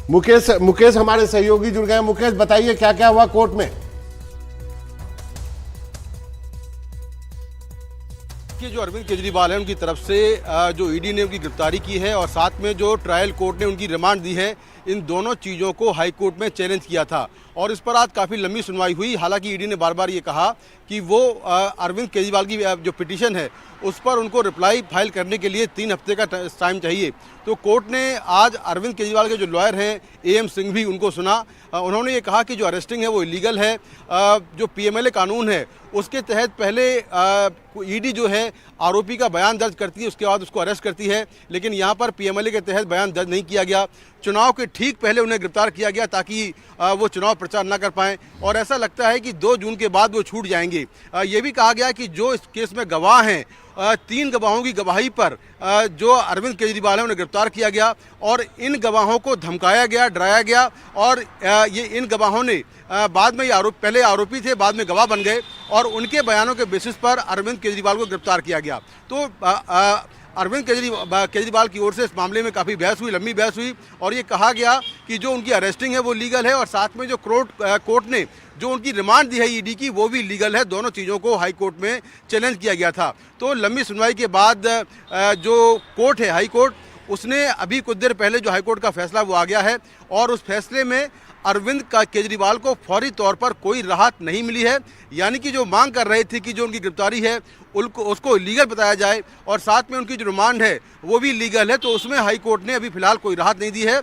मुकेश हमारे सहयोगी जुड़ गए। मुकेश, बताइए क्या क्या हुआ कोर्ट में। कि जो अरविंद केजरीवाल है उनकी तरफ से जो ईडी ने उनकी गिरफ्तारी की है और साथ में जो ट्रायल कोर्ट ने उनकी रिमांड दी है, इन दोनों चीज़ों को हाई कोर्ट में चैलेंज किया था और इस पर आज काफ़ी लंबी सुनवाई हुई। हालांकि ईडी ने बार बार ये कहा कि वो अरविंद केजरीवाल की जो पिटीशन है उस पर उनको रिप्लाई फाइल करने के लिए 3 हफ्ते का टाइम चाहिए। तो कोर्ट ने आज अरविंद केजरीवाल के जो लॉयर हैं AM सिंह भी उनको सुना। उन्होंने ये कहा कि जो अरेस्टिंग है वो इलीगल है। जो PMLA कानून है उसके तहत पहले ईडी जो है आरोपी का बयान दर्ज करती है, उसके बाद उसको अरेस्ट करती है, लेकिन यहाँ पर PMLA के तहत बयान दर्ज नहीं किया गया। चुनाव के ठीक पहले उन्हें गिरफ्तार किया गया ताकि वो चुनाव प्रचार न कर पाएं और ऐसा लगता है कि 2 जून के बाद वो छूट जाएंगे। ये भी कहा गया कि जो इस केस में गवाह हैं 3 गवाहों की गवाही पर जो अरविंद केजरीवाल है उन्हें गिरफ्तार किया गया और इन गवाहों को धमकाया गया, डराया गया और ये इन गवाहों ने बाद में पहले आरोपी थे, बाद में गवाह बन गए और उनके बयानों के बेसिस पर अरविंद केजरीवाल को गिरफ्तार किया गया। तो अरविंद केजरीवाल की ओर से इस मामले में काफ़ी बहस हुई, लंबी बहस हुई और ये कहा गया कि जो उनकी अरेस्टिंग है वो लीगल है और साथ में जो कोर्ट ने जो उनकी रिमांड दी है ईडी की वो भी लीगल है। दोनों चीज़ों को हाई कोर्ट में चैलेंज किया गया था। तो लंबी सुनवाई के बाद जो कोर्ट है हाई कोर्ट, उसने अभी कुछ देर पहले जो हाई कोर्ट का फैसला वो आ गया है और उस फैसले में अरविंद केजरीवाल को फौरी तौर पर कोई राहत नहीं मिली है। यानी कि जो मांग कर रहे थे कि जो उनकी गिरफ्तारी है उसको लीगल बताया जाए और साथ में उनकी जो रिमांड है वो भी लीगल है, तो उसमें हाई कोर्ट ने अभी फिलहाल कोई राहत नहीं दी है।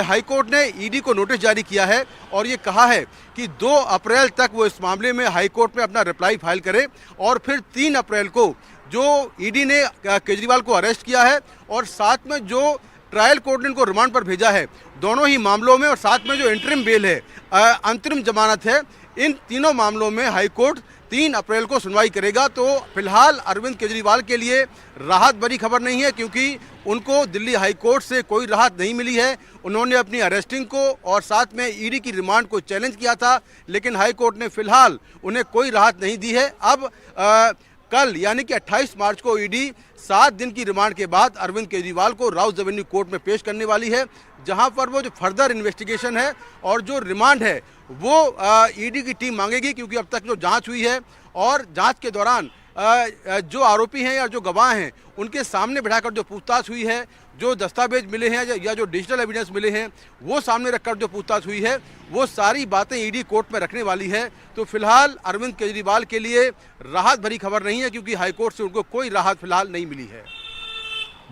हाई कोर्ट ने ईडी को नोटिस जारी किया है और ये कहा है कि 2 अप्रैल तक वो इस मामले में हाई कोर्ट में अपना रिप्लाई फाइल करे और फिर 3 अप्रैल को जो ईडी ने केजरीवाल को अरेस्ट किया है और साथ में जो ट्रायल कोर्ट ने इनको रिमांड पर भेजा है दोनों ही मामलों में और साथ में जो इंटरिम बेल है, अंतरिम जमानत है, इन तीनों मामलों में हाई कोर्ट 3 अप्रैल को सुनवाई करेगा। तो फिलहाल अरविंद केजरीवाल के लिए राहत भरी खबर नहीं है क्योंकि उनको दिल्ली हाई कोर्ट से कोई राहत नहीं मिली है। उन्होंने अपनी अरेस्टिंग को और साथ में ईडी की रिमांड को चैलेंज किया था, लेकिन हाई कोर्ट ने फिलहाल उन्हें कोई राहत नहीं दी है। अब कल यानी कि 28 मार्च को ईडी 7 दिन की रिमांड के बाद अरविंद केजरीवाल को राउस एवेन्यू कोर्ट में पेश करने वाली है, जहां पर वो जो फर्दर इन्वेस्टिगेशन है और जो रिमांड है वो ईडी की टीम मांगेगी क्योंकि अब तक जो जांच हुई है और जांच के दौरान जो आरोपी हैं या जो गवाह हैं उनके सामने बिठाकर जो पूछताछ हुई है, जो दस्तावेज मिले हैं या जो डिजिटल एविडेंस मिले हैं वो सामने रखकर जो पूछताछ हुई है वो सारी बातें ईडी कोर्ट में रखने वाली है। तो फिलहाल अरविंद केजरीवाल के लिए राहत भरी खबर नहीं है क्योंकि हाईकोर्ट से उनको कोई राहत फिलहाल नहीं मिली है।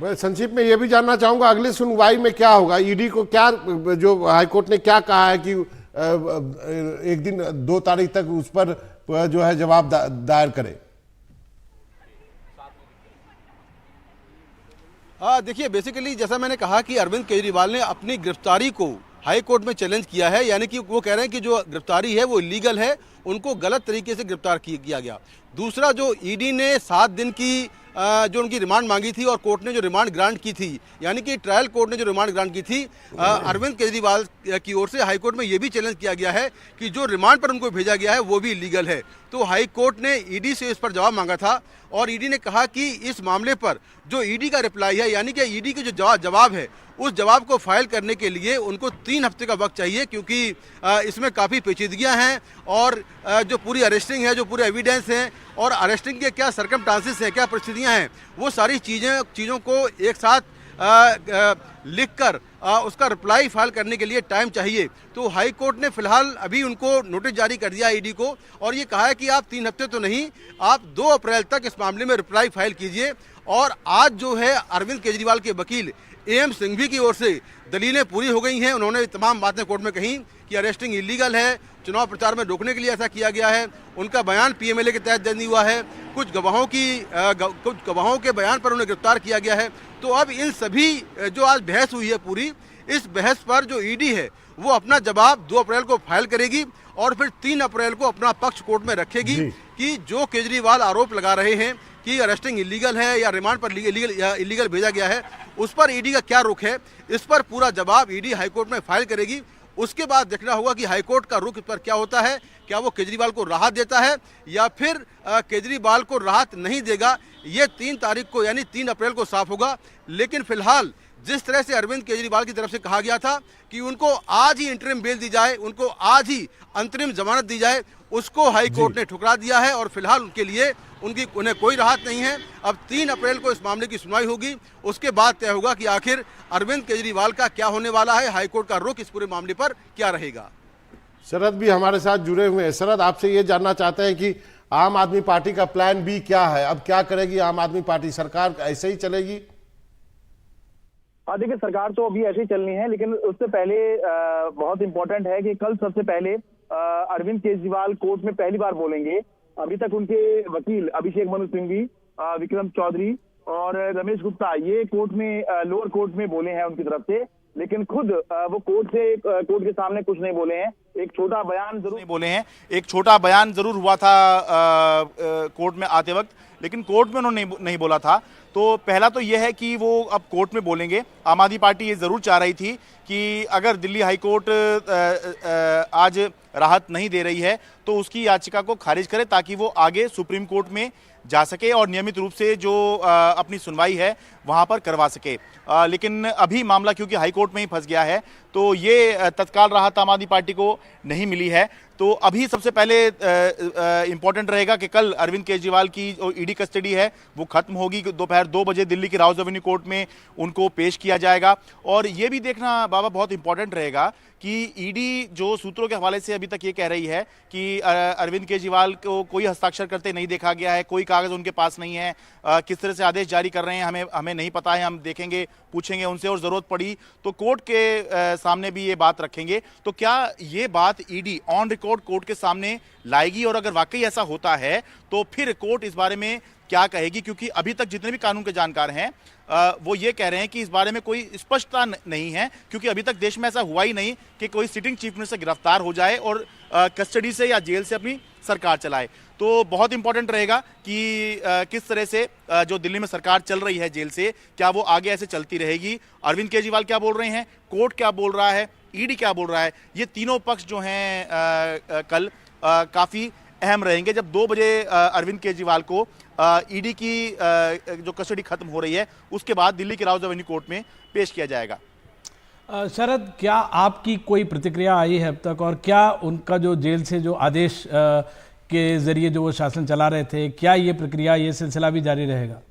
मैं संक्षिप्त में ये भी जानना चाहूंगा अगली सुनवाई में क्या होगा, ईडी को क्या जो हाईकोर्ट ने क्या कहा है कि एक दिन 2 तारीख तक उस पर जो है जवाब दायर करे। देखिए, बेसिकली जैसा मैंने कहा कि अरविंद केजरीवाल ने अपनी गिरफ्तारी को हाई कोर्ट में चैलेंज किया है, यानी कि वो कह रहे हैं कि जो गिरफ्तारी है वो इलीगल है, उनको गलत तरीके से गिरफ्तार किया गया। दूसरा, जो ईडी ने 7 दिन की जो उनकी रिमांड मांगी थी और कोर्ट ने जो रिमांड ग्रांट की थी, यानी कि ट्रायल कोर्ट ने जो रिमांड ग्रांट की थी अरविंद केजरीवाल की ओर से हाई कोर्ट में ये भी चैलेंज किया गया है कि जो रिमांड पर उनको भेजा गया है वो भी इलीगल है। तो हाई कोर्ट ने ईडी से इस पर जवाब मांगा था और ईडी ने कहा कि इस मामले पर जो ईडी का रिप्लाई है, यानी कि ईडी की जो जवाब है उस जवाब को फाइल करने के लिए उनको 3 हफ्ते का वक्त चाहिए क्योंकि इसमें काफ़ी पेचीदगियां हैं और जो पूरी अरेस्टिंग है, जो पूरे एविडेंस हैं और अरेस्टिंग के क्या सरकमस्टांसेस हैं, क्या परिस्थितियां हैं, वो सारी चीज़ों को एक साथ लिखकर उसका रिप्लाई फाइल करने के लिए टाइम चाहिए। तो हाई कोर्ट ने फिलहाल अभी उनको नोटिस जारी कर दिया ईडी को और ये कहा है कि आप 3 हफ्ते तो नहीं, आप 2 अप्रैल तक इस मामले में रिप्लाई फाइल कीजिए। और आज जो है अरविंद केजरीवाल के वकील AM सिंघवी की ओर से दलीलें पूरी हो गई हैं। उन्होंने तमाम बातें कोर्ट में कही कि अरेस्टिंग इलीगल है, चुनाव प्रचार में रोकने के लिए ऐसा किया गया है, उनका बयान PMLA के तहत दर्ज नहीं हुआ है, कुछ गवाहों के बयान पर उन्हें गिरफ्तार किया गया है। तो अब इन सभी जो आज बहस हुई है पूरी, इस बहस पर जो ईडी है वो अपना जवाब 2 अप्रैल को फाइल करेगी और फिर 3 अप्रैल को अपना पक्ष कोर्ट में रखेगी कि जो केजरीवाल आरोप लगा रहे हैं कि अरेस्टिंग इलीगल है या रिमांड पर इलीगल भेजा गया है, उस पर ईडी का क्या रुख है, इस पर पूरा जवाब ईडी हाईकोर्ट में फाइल करेगी। उसके बाद देखना होगा कि हाईकोर्ट का रुख इस पर क्या होता है, क्या वो केजरीवाल को राहत देता है या फिर केजरीवाल को राहत नहीं देगा। ये 3 तारीख को यानी 3 अप्रैल को साफ होगा। लेकिन फिलहाल जिस तरह से अरविंद केजरीवाल की तरफ से कहा गया था कि उनको आज ही इंटरिम बेल दी जाए, उनको आज ही अंतरिम जमानत दी जाए, उसको हाई कोर्ट ने ठुकरा दिया है और फिलहाल उनके लिए उन्हें कोई राहत नहीं है। अब 3 अप्रैल को इस मामले की सुनवाई होगी, उसके बाद तय होगा कि आखिर अरविंद केजरीवाल का क्या होने वाला है, हाईकोर्ट का रुख इस पूरे मामले पर क्या रहेगा। शरद भी हमारे साथ जुड़े हुए हैं। शरद, आपसे ये जानना चाहते हैं कि आम आदमी पार्टी का प्लान बी क्या है, अब क्या करेगी आम आदमी पार्टी? सरकार ऐसे ही चलेगी? हाँ, देखिए, सरकार तो अभी ऐसे ही चलनी है, लेकिन उससे पहले बहुत इंपॉर्टेंट है कि कल सबसे पहले अरविंद केजरीवाल कोर्ट में पहली बार बोलेंगे। अभी तक उनके वकील अभिषेक मनु सिंघवी, विक्रम चौधरी और रमेश गुप्ता ये कोर्ट में लोअर कोर्ट में बोले हैं उनकी तरफ से, लेकिन खुद वो कोर्ट के सामने कुछ नहीं बोले हैं। एक छोटा बयान जरूर नहीं बोले हैं, एक छोटा बयान जरूर हुआ था कोर्ट में आते वक्त, लेकिन कोर्ट में उन्होंने नहीं बोला था। तो पहला तो यह है कि वो अब कोर्ट में बोलेंगे। आम आदमी पार्टी ये जरूर चाह रही थी कि अगर दिल्ली हाई कोर्ट आज राहत नहीं दे रही है तो उसकी याचिका को खारिज करे, ताकि वो आगे सुप्रीम कोर्ट में जा सके और नियमित रूप से जो अपनी सुनवाई है वहां पर करवा सके। लेकिन अभी मामला क्योंकि हाई कोर्ट में ही फंस गया है, तो ये तत्काल राहत आम आदमी पार्टी को नहीं मिली है। तो अभी सबसे पहले इंपॉर्टेंट रहेगा कि कल अरविंद केजरीवाल की जो ईडी कस्टडी है वो खत्म होगी। दोपहर 2 बजे दिल्ली की राउज एवेन्यू कोर्ट में उनको पेश किया जाएगा। और ये भी देखना बाबा बहुत इंपॉर्टेंट रहेगा कि ईडी जो सूत्रों के हवाले से अभी तक ये कह रही है कि अरविंद केजरीवाल को कोई हस्ताक्षर करते नहीं देखा गया है, कोई कागज उनके पास नहीं है, किस तरह से आदेश जारी कर रहे हैं हमें नहीं पता है, हम देखेंगे, पूछेंगे उनसे और जरूरत पड़ी तो कोर्ट के सामने भी ये बात रखेंगे। तो क्या ये बात ईडी ऑन रिकॉर्ड कोर्ट के सामने लाएगी? और अगर वाकई ऐसा होता है तो फिर कोर्ट इस बारे में क्या कहेगी? क्योंकि अभी तक जितने भी कानून के जानकार हैं वो ये कह रहे हैं कि इस बारे में कोई स्पष्टता नहीं है, क्योंकि अभी तक देश में ऐसा हुआ ही नहीं कि कोई सिटिंग चीफ मिनिस्टर गिरफ्तार हो जाए और कस्टडी से या जेल से अपनी सरकार चलाए। तो बहुत इंपॉर्टेंट रहेगा कि किस तरह से जो दिल्ली में सरकार चल रही है जेल से, क्या वो आगे ऐसे चलती रहेगी? अरविंद केजरीवाल क्या बोल रहे हैं, कोर्ट क्या बोल रहा है, ईडी क्या बोल रहा है, ये तीनों पक्ष जो हैं कल काफ़ी अहम रहेंगे। जब 2 बजे अरविंद केजरीवाल को ईडी की जो कस्टडी खत्म हो रही है उसके बाद दिल्ली की राउज एवेन्यू कोर्ट में पेश किया जाएगा। शरद, क्या आपकी कोई प्रतिक्रिया आई है अब तक, और क्या उनका जो जेल से जो आदेश के जरिए जो वो शासन चला रहे थे, क्या ये प्रक्रिया, ये सिलसिला भी जारी रहेगा?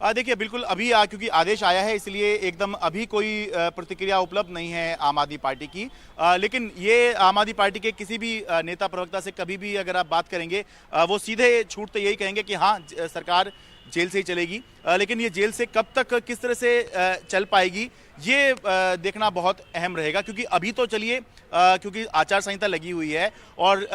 देखिए, बिल्कुल अभी क्योंकि आदेश आया है इसलिए एकदम अभी कोई प्रतिक्रिया उपलब्ध नहीं है आम आदमी पार्टी की। लेकिन ये आम आदमी पार्टी के किसी भी नेता प्रवक्ता से कभी भी अगर आप बात करेंगे वो सीधे छूटते यही कहेंगे कि हाँ, सरकार जेल से ही चलेगी। लेकिन ये जेल से कब तक किस तरह से चल पाएगी ये देखना बहुत अहम रहेगा, क्योंकि अभी तो चलिए क्योंकि आचार संहिता लगी हुई है और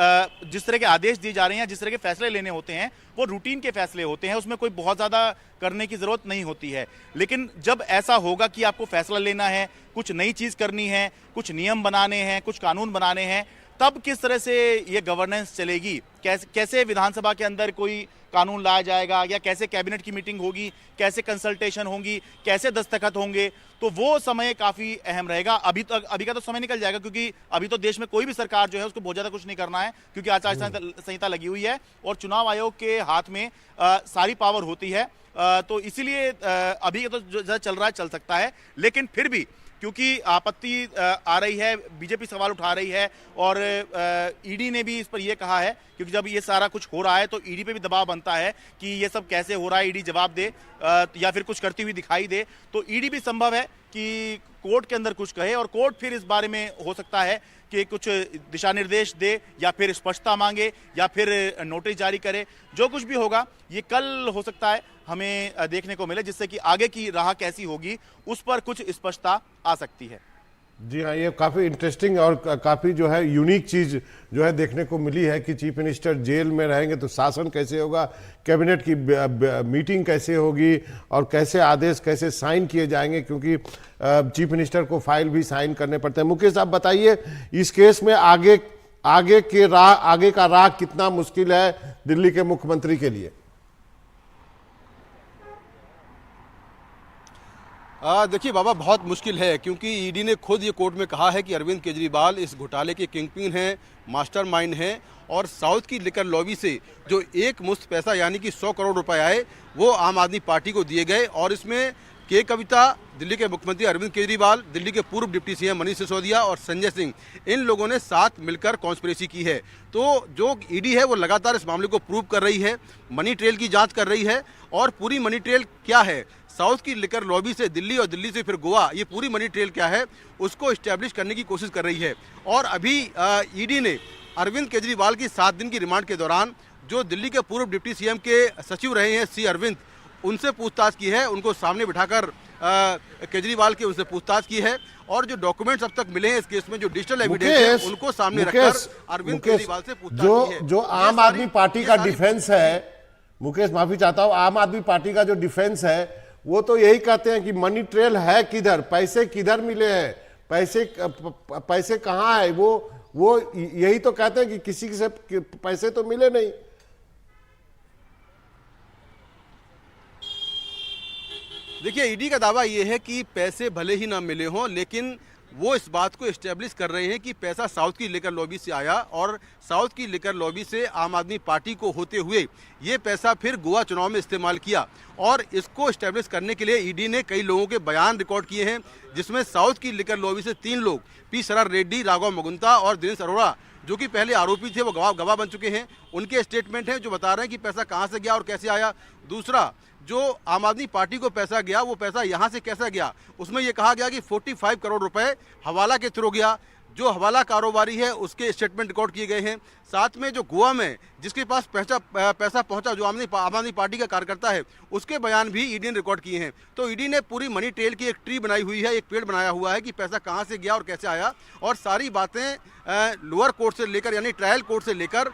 जिस तरह के आदेश दिए जा रहे हैं, जिस तरह के फैसले लेने होते हैं वो रूटीन के फैसले होते हैं, उसमें कोई बहुत ज़्यादा करने की ज़रूरत नहीं होती है। लेकिन जब ऐसा होगा कि आपको फैसला लेना है, कुछ नई चीज़ करनी है, कुछ नियम बनाने हैं, कुछ कानून बनाने हैं, तब किस तरह से ये गवर्नेंस चलेगी, कैसे विधानसभा के अंदर कोई कानून लाया जाएगा, या कैसे कैबिनेट की मीटिंग होगी, कैसे कंसल्टेशन होंगी, कैसे दस्तखत होंगे, तो वो समय काफ़ी अहम रहेगा। अभी का तो समय निकल जाएगा, क्योंकि अभी तो देश में कोई भी सरकार जो है उसको बहुत ज़्यादा कुछ नहीं करना है, क्योंकि आचार संहिता लगी हुई है और चुनाव आयोग के हाथ में सारी पावर होती है। तो इसीलिए अभी तो जो चल रहा है चल सकता है, लेकिन फिर भी क्योंकि आपत्ति आ रही है, बीजेपी सवाल उठा रही है और ईडी ने भी इस पर यह कहा है, क्योंकि जब ये सारा कुछ हो रहा है तो ईडी पे भी दबाव बनता है कि ये सब कैसे हो रहा है, ईडी जवाब दे या फिर कुछ करती हुई दिखाई दे। तो ईडी भी संभव है कि कोर्ट के अंदर कुछ कहे और कोर्ट फिर इस बारे में हो सकता है कि कुछ दिशा निर्देश दे या फिर स्पष्टता मांगे या फिर नोटिस जारी करे। जो कुछ भी होगा ये कल हो सकता है हमें देखने को मिले, जिससे कि आगे की राह कैसी होगी उस पर कुछ स्पष्टता आ सकती है। जी हाँ, ये काफ़ी इंटरेस्टिंग और काफ़ी जो है यूनिक चीज़ जो है देखने को मिली है कि चीफ मिनिस्टर जेल में रहेंगे तो शासन कैसे होगा, कैबिनेट की मीटिंग कैसे होगी और कैसे आदेश कैसे साइन किए जाएंगे, क्योंकि चीफ मिनिस्टर को फाइल भी साइन करने पड़ते हैं। मुकेश, आप बताइए इस केस में आगे का राह कितना मुश्किल है दिल्ली के मुख्यमंत्री के लिए? देखिए बाबा, बहुत मुश्किल है, क्योंकि ईडी ने खुद ये कोर्ट में कहा है कि अरविंद केजरीवाल इस घोटाले के किंगपिन हैं, मास्टरमाइंड हैं, और साउथ की लिकर लॉबी से जो एक मुश्त पैसा यानी कि 100 करोड़ रुपए आए वो आम आदमी पार्टी को दिए गए। और इसमें के कविता, दिल्ली के मुख्यमंत्री अरविंद केजरीवाल, दिल्ली के पूर्व डिप्टी सीएम मनीष सिसोदिया और संजय सिंह, इन लोगों ने साथ मिलकर कॉन्स्पिरेसी की है। तो जो ईडी है वो लगातार इस मामले को प्रूव कर रही है, मनी ट्रेल की जांच कर रही है। और पूरी मनी ट्रेल क्या है, साउथ की लिकर लॉबी से दिल्ली और दिल्ली से फिर गोवा, ये पूरी मनी ट्रेल क्या है उसको इस्टेब्लिश करने की कोशिश कर रही है। और अभी ईडी ने अरविंद केजरीवाल की 7 दिन की रिमांड के दौरान जो दिल्ली के पूर्व डिप्टी सीएम के सचिव रहे हैं सी अरविंद, उनसे पूछताछ की है, उनको सामने बिठाकर केजरीवाल के उनसे पूछताछ की है। और जो डॉक्यूमेंट्स अब तक मिले हैं इस केस में, जो डिजिटल एविडेंस है, उनको सामने रखकर अरविंद केजरीवाल से पूछताछ की है। जो आम आदमी पार्टी का डिफेंस है, मुकेश माफी चाहता हूं, आम आदमी पार्टी का जो डिफेंस है वो तो यही कहते हैं कि मनी ट्रेल है किधर, पैसे किधर मिले हैं, पैसे कहाँ है, वो यही तो कहते हैं कि किसी से पैसे तो मिले नहीं। देखिए, ईडी का दावा ये है कि पैसे भले ही ना मिले हों, लेकिन वो इस बात को एस्टेब्लिश कर रहे हैं कि पैसा साउथ की लिकर लॉबी से आया और साउथ की लिकर लॉबी से आम आदमी पार्टी को होते हुए ये पैसा फिर गोवा चुनाव में इस्तेमाल किया। और इसको एस्टेब्लिश करने के लिए ईडी ने कई लोगों के बयान रिकॉर्ड किए हैं, जिसमें साउथ की लिकर लॉबी से 3 लोग, पी शरद रेड्डी, राघव मुगुंता और दिनेश अरोड़ा, जो कि पहले आरोपी थे, वो गवाह बन चुके हैं। उनके स्टेटमेंट हैं जो बता रहे हैं कि पैसा कहाँ से गया और कैसे आया। दूसरा, जो आम आदमी पार्टी को पैसा गया वो पैसा यहाँ से कैसा गया, उसमें यह कहा गया कि 45 करोड़ रुपए हवाला के थ्रू गया। जो हवाला कारोबारी है उसके स्टेटमेंट रिकॉर्ड किए गए हैं। साथ में जो गोवा में जिसके पास पैसा पहुंचा, जो आम आदमी पार्टी का कार्यकर्ता है, उसके बयान भी ईडी ने रिकॉर्ड किए हैं। तो ईडी ने पूरी मनी ट्रेल की एक ट्री बनाई हुई है, एक पेड़ बनाया हुआ है कि पैसा कहां से गया और कैसे आया। और सारी बातें लोअर कोर्ट से लेकर यानी ट्रायल कोर्ट से लेकर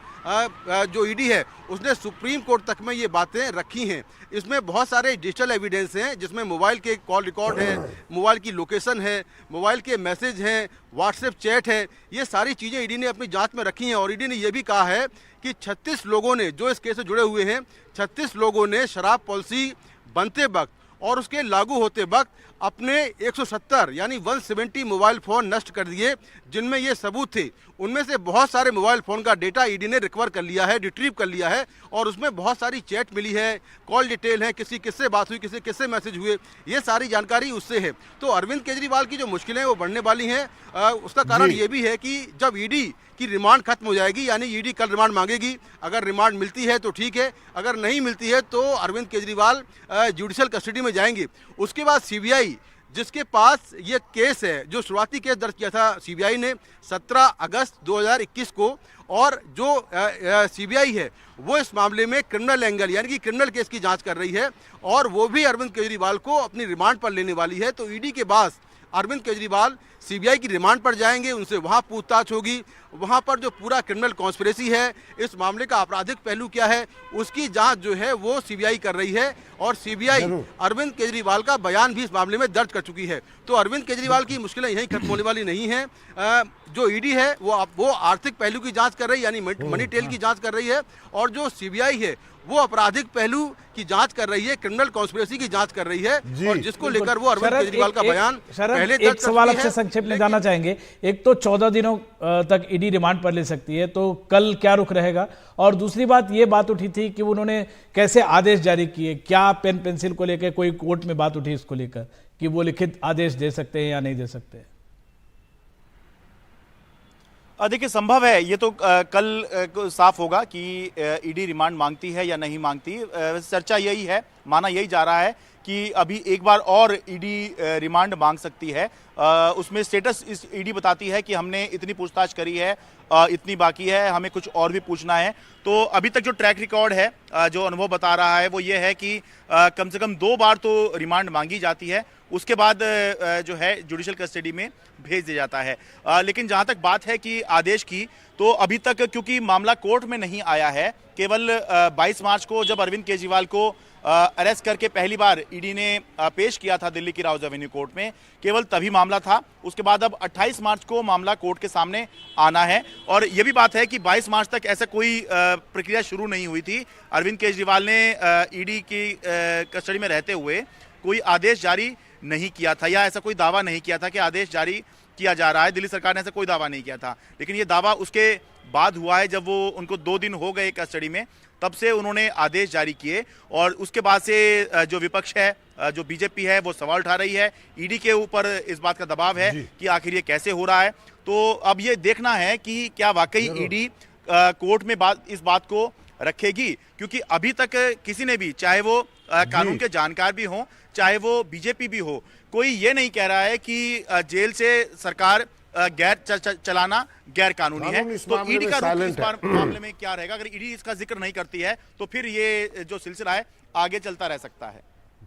जो ईडी है उसने सुप्रीम कोर्ट तक में ये बातें रखी हैं। इसमें बहुत सारे डिजिटल एविडेंस हैं, जिसमें मोबाइल के कॉल रिकॉर्ड है, मोबाइल की लोकेशन है, मोबाइल के मैसेज हैं, व्हाट्सएप चैट है। ये सारी चीज़ें ईडी ने अपनी जांच में रखी हैं। और ईडी ने यह भी कहा है कि 36 लोगों ने, जो इस केस से जुड़े हुए हैं, 36 लोगों ने शराब पॉलिसी बनते वक्त और उसके लागू होते वक्त अपने 170 यानी 170 मोबाइल फ़ोन नष्ट कर दिए, जिनमें ये सबूत थे। उनमें से बहुत सारे मोबाइल फ़ोन का डेटा ईडी ने रिकवर कर लिया है, रिट्रीव कर लिया है, और उसमें बहुत सारी चैट मिली है, कॉल डिटेल है, किससे बात हुई, किससे मैसेज हुए, ये सारी जानकारी उससे है। तो अरविंद केजरीवाल की जो मुश्किलें वो बढ़ने वाली हैं, उसका कारण ये भी है कि जब ईडी की रिमांड खत्म हो जाएगी, यानी ईडी कल रिमांड मांगेगी, अगर रिमांड मिलती है तो ठीक है, अगर नहीं मिलती है तो अरविंद केजरीवाल जुडिशल कस्टडी में जाएंगे। उसके बाद सीबीआई, जिसके पास ये केस है, जो शुरुआती केस दर्ज किया था सीबीआई ने 17 अगस्त 2021 को, और जो सीबीआई है वो इस मामले में क्रिमिनल एंगल यानी कि क्रिमिनल केस की जांच कर रही है, और वो भी अरविंद केजरीवाल को अपनी रिमांड पर लेने वाली है। तो ईडी के बाद अरविंद केजरीवाल सीबीआई की रिमांड पर जाएंगे, उनसे वहां पूछताछ होगी, वहां पर जो पूरा क्रिमिनल कॉन्स्पिरेसी है, इस मामले का आपराधिक पहलू क्या है, उसकी जांच जो है वो सीबीआई कर रही है। और सीबीआई अरविंद केजरीवाल का बयान भी इस मामले में दर्ज कर चुकी है। तो अरविंद केजरीवाल की मुश्किलें यहीं खत्म होने वाली नहीं हैं। जो ईडी है वो आर्थिक पहलू की जांच कर रही है, यानी मनी ट्रेल की जांच कर रही है, और जो सीबीआई है वो आपराधिक पहलू की जांच कर रही है, क्रिमिनल कॉन्स्पिरेसी की जांच कर रही है, और जिसको लेकर वो अरविंद केजरीवाल का बयान पहले एक सवाल आपसे संक्षेप में जानना चाहेंगे। एक तो 14 दिनों तक ईडी रिमांड पर ले सकती है, तो कल क्या रुख रहेगा? और दूसरी बात, ये बात उठी थी कि उन्होंने कैसे आदेश जारी किए, क्या पेन पेंसिल को लेकर कोई कोर्ट में बात उठी इसको लेकर कि वो लिखित आदेश दे सकते हैं या नहीं दे सकते? देखिए, संभव है, ये तो कल साफ होगा कि ईडी रिमांड मांगती है या नहीं मांगती। चर्चा यही है, माना यही जा रहा है कि अभी एक बार और ईडी रिमांड मांग सकती है। उसमें स्टेटस इस ईडी बताती है कि हमने इतनी पूछताछ करी है, इतनी बाकी है, हमें कुछ और भी पूछना है। तो अभी तक जो ट्रैक रिकॉर्ड है, जो अनुभव बता रहा है, वो ये है कि कम से कम 2 बार तो रिमांड मांगी जाती है, उसके बाद जो है जुडिशल कस्टडी में भेज दिया जाता है। लेकिन जहां तक बात है कि आदेश की, तो अभी तक क्योंकि मामला कोर्ट में नहीं आया है, केवल 22 मार्च को जब अरविंद केजरीवाल को अरेस्ट करके पहली बार ईडी ने पेश किया था दिल्ली की राउज एवेन्यू कोर्ट में, केवल तभी मामला था। उसके बाद अब 28 मार्च को मामला कोर्ट के सामने आना है। और यह भी बात है कि 22 मार्च तक ऐसा कोई प्रक्रिया शुरू नहीं हुई थी। अरविंद केजरीवाल ने ईडी की कस्टडी में रहते हुए कोई आदेश जारी नहीं किया था या ऐसा कोई दावा नहीं किया था कि आदेश जारी किया जा रहा है। दिल्ली सरकार ने ऐसा कोई दावा नहीं किया था, लेकिन ये दावा उसके बाद हुआ है जब वो उनको 2 दिन हो गए कस्टडी में, तब से उन्होंने आदेश जारी किए और उसके बाद से जो विपक्ष है, जो बीजेपी है, वो सवाल उठा रही है। ईडी के ऊपर इस बात का दबाव है कि आखिर ये कैसे हो रहा है। तो अब ये देखना है कि क्या वाकई ईडी कोर्ट में इस बात को रखेगी, क्योंकि अभी तक किसी ने भी, चाहे वो कानून के जानकार भी हों, चाहे वो बीजेपी भी हो, कोई ये नहीं कह रहा है कि जेल से सरकार चलाना गैर कानूनी है। तो ईडी का रुख इस मामले में क्या रहेगा? अगर ईडी इसका जिक्र नहीं करती है तो फिर ये जो सिलसिला है आगे चलता रह सकता है।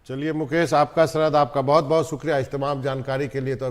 चलिए मुकेश, आपका सरहद, आपका बहुत बहुत शुक्रिया इस तमाम जानकारी के लिए। तो